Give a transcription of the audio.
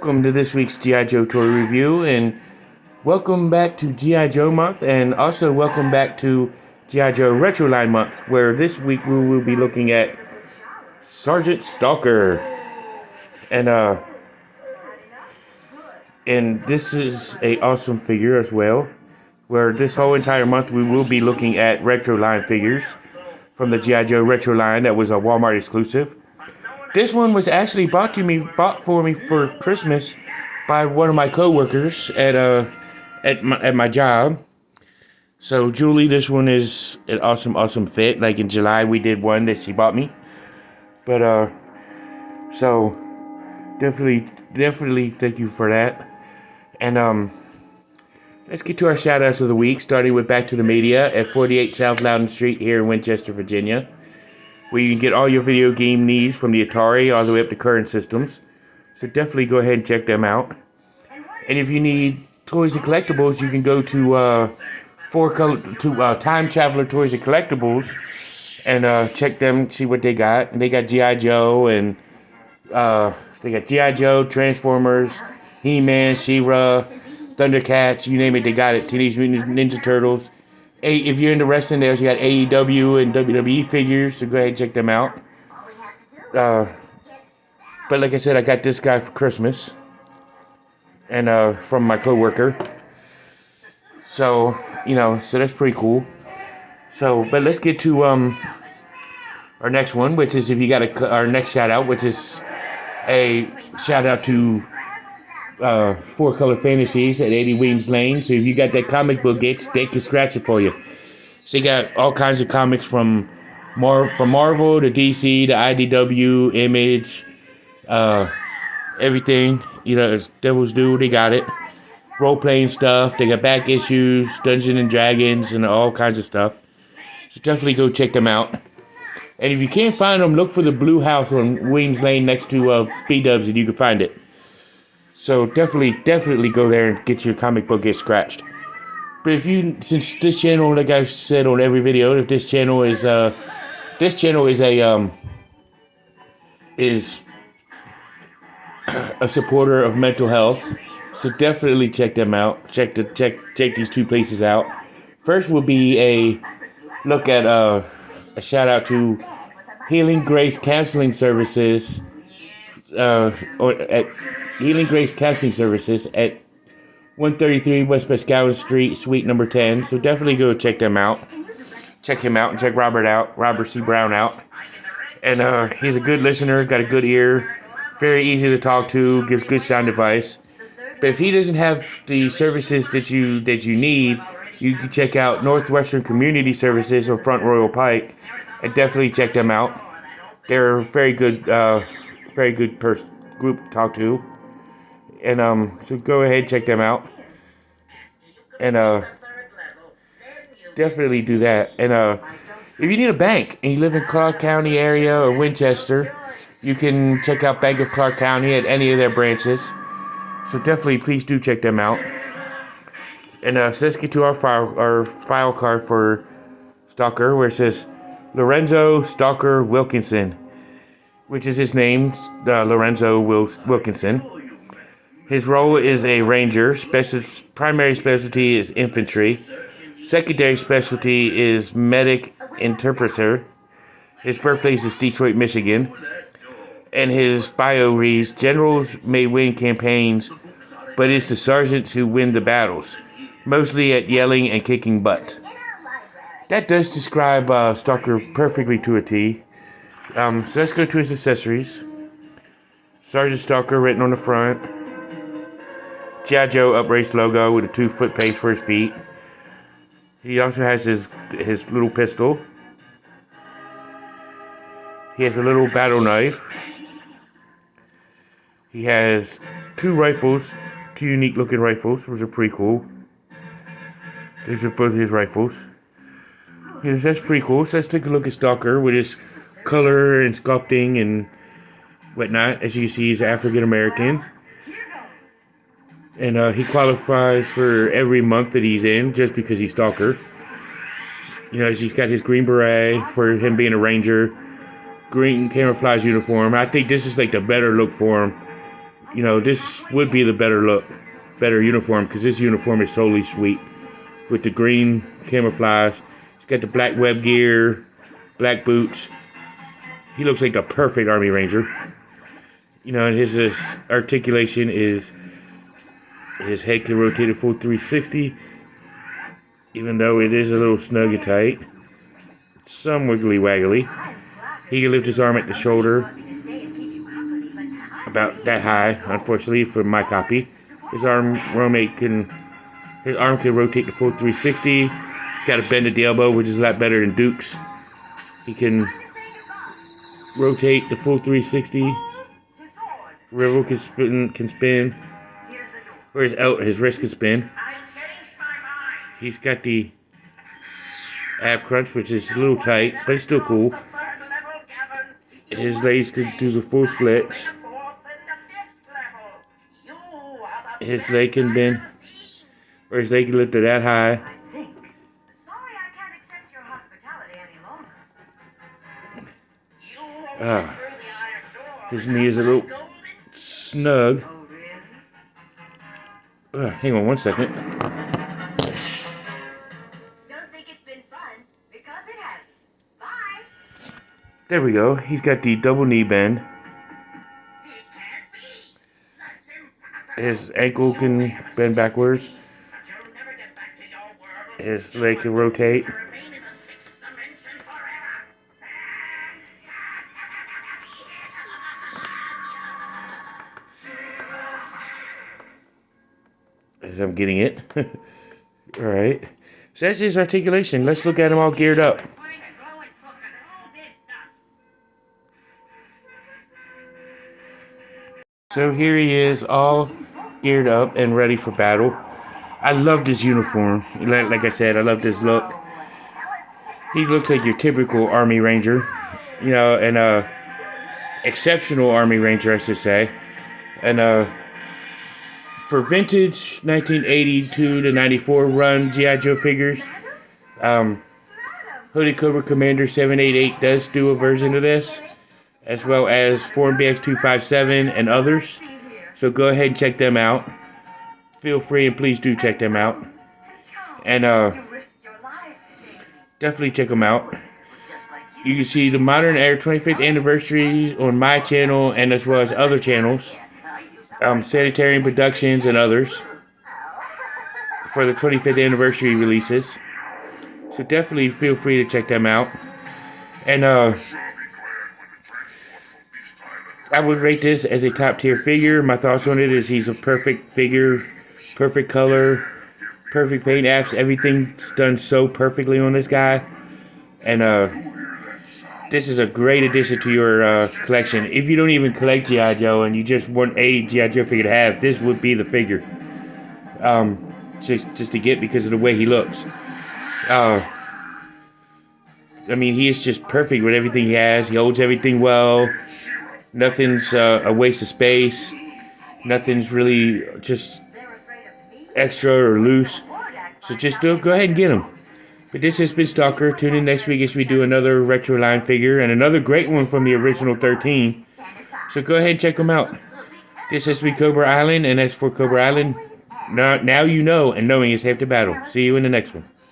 Welcome to this week's G.I. Joe toy review, and welcome back to G.I. Joe month, and also welcome back to G.I. Joe Retro Line month, where this week we will be looking at Sergeant Stalker. And this is a awesome figure as well, where this whole entire month we will be looking at Retro Line figures from the G.I. Joe Retro Line that was a Walmart exclusive. This one was actually bought for me for Christmas by one of my coworkers at my job. So Julie, this one is an awesome fit. Like in July, we did one that she bought me. But so definitely thank you for that. And let's get to our shout outs of the week, starting with Back to the Media at 48 South Loudon Street here in Winchester, Virginia, where you can get all your video game needs from the Atari all the way up to current systems. So definitely go ahead and check them out. And if you need toys and collectibles, you can go to Time Traveler Toys and Collectibles and check them, see what they got. And they got G.I. Joe and they got G.I. Joe, Transformers, He-Man, She-Ra, Thundercats, you name it, they got it. Teenage Mutant Ninja Turtles. If you're into wrestling, you got AEW and WWE figures, so go ahead and check them out. But like I said, I got this guy for Christmas, and from my coworker. So so that's pretty cool. So, but let's get to our next one, which is our next shout out, which is a shout out to Four Color Fantasies at 80 Weems Lane. So if you got that comic book itch, they can scratch it for you. So you got all kinds of comics from Marvel to DC to IDW, Image, everything. Devil's Due, they got it. Role-playing stuff. They got back issues, Dungeons and Dragons, and all kinds of stuff. So definitely go check them out. And if you can't find them, look for the blue house on Weems Lane next to B-Dubs, and you can find it. So definitely go there and get your comic book get scratched. But since this channel, like I've said on every video, if this channel is a supporter of mental health, so definitely check them out. Check these two places out. First will be a look at a shout out to Healing Grace Counseling Services, at Healing Grace Counseling Services at 133 West Pascalin Street, Suite number 10. So definitely go check them out. Check him out and check Robert C. Brown out. And he's a good listener, got a good ear, very easy to talk to, gives good sound advice. But if he doesn't have the services that you need, you can check out Northwestern Community Services on Front Royal Pike, and definitely check them out. They're a very good group to talk to. And so go ahead and check them out. And definitely do that. And if you need a bank and you live in Clark County area or Winchester, you can check out Bank of Clark County at any of their branches. So definitely, please do check them out. And so let's get to our file card for Stalker, where it says Lorenzo Stalker Wilkinson, which is his name, Lorenzo Wilkinson. His role is a ranger. Primary specialty is infantry. Secondary specialty is medic interpreter. His birthplace is Detroit, Michigan. And his bio reads, generals may win campaigns, but it's the sergeants who win the battles, mostly at yelling and kicking butt. That does describe Stalker perfectly to a T. So let's go to his accessories. Sergeant Stalker written on the front. G.I. Joe upraised logo with a 2-foot pace for his feet. He also has his little pistol. He has a little battle knife. He has 2 rifles, 2 unique looking rifles, which are pretty cool. These are both his rifles. Yeah, that's pretty cool. So let's take a look at Stalker with his color and sculpting and whatnot. As you can see, he's African American. And he qualifies for every month that he's in just because he's Stalker. He's got his green beret for him being a ranger. Green camouflage uniform. I think this is like the better look for him. you know, this would be the better look, better uniform, because this uniform is totally sweet. With the green camouflage, he's got the black web gear, black boots. He looks like the perfect Army Ranger. You know, and his articulation is, his head can rotate a full 360, even though it is a little snug and tight. Some wiggly waggly. He can lift his arm at the shoulder, about that high, unfortunately, for my copy. His arm can rotate the full 360. Got to bend at the elbow, which is a lot better than Duke's. He can rotate the full 360. Rival can spin. Or his wrist can spin. He's got the ab crunch, which is a little tight, but it's still cool. His legs can do the full splits. His leg can bend, or his leg can lift it that high. His knee is a little snug. Hang on one second. There we go. He's got the double knee bend. His ankle can bend backwards. His leg can rotate. As I'm getting it. Alright. So that's his articulation. Let's look at him all geared up. So here he is, all geared up and ready for battle. I love this uniform. Like I said, I love this look. He looks like your typical Army Ranger. You know, and exceptional Army Ranger, I should say. And for vintage 1982 to 94 run G.I. Joe figures, Hooded Cobra Commander 788 does do a version of this, as well as Form BX257 and others. So go ahead and check them out. Feel free and please do check them out. And definitely check them out. You can see the Modern Era 25th anniversary on my channel and as well as other channels. Sanitarian Productions and others for the 25th anniversary releases. So definitely feel free to check them out. And I would rate this as a top tier figure. My thoughts on it is he's a perfect figure, perfect color, perfect paint apps. Everything's done so perfectly on this guy. And this is a great addition to your collection. If you don't even collect G.I. Joe and you just want a G.I. Joe figure to have, this would be the figure. Just to get because of the way he looks. I mean, he is just perfect with everything he has. He holds everything well. Nothing's a waste of space. Nothing's really just extra or loose. So just go ahead and get him. But this has been Stalker. Tune in next week as we do another retro line figure and another great one from the original 13. So go ahead and check them out. This has been Cobra Island, and as for Cobra Island, now you know, and knowing is half the battle. See you in the next one.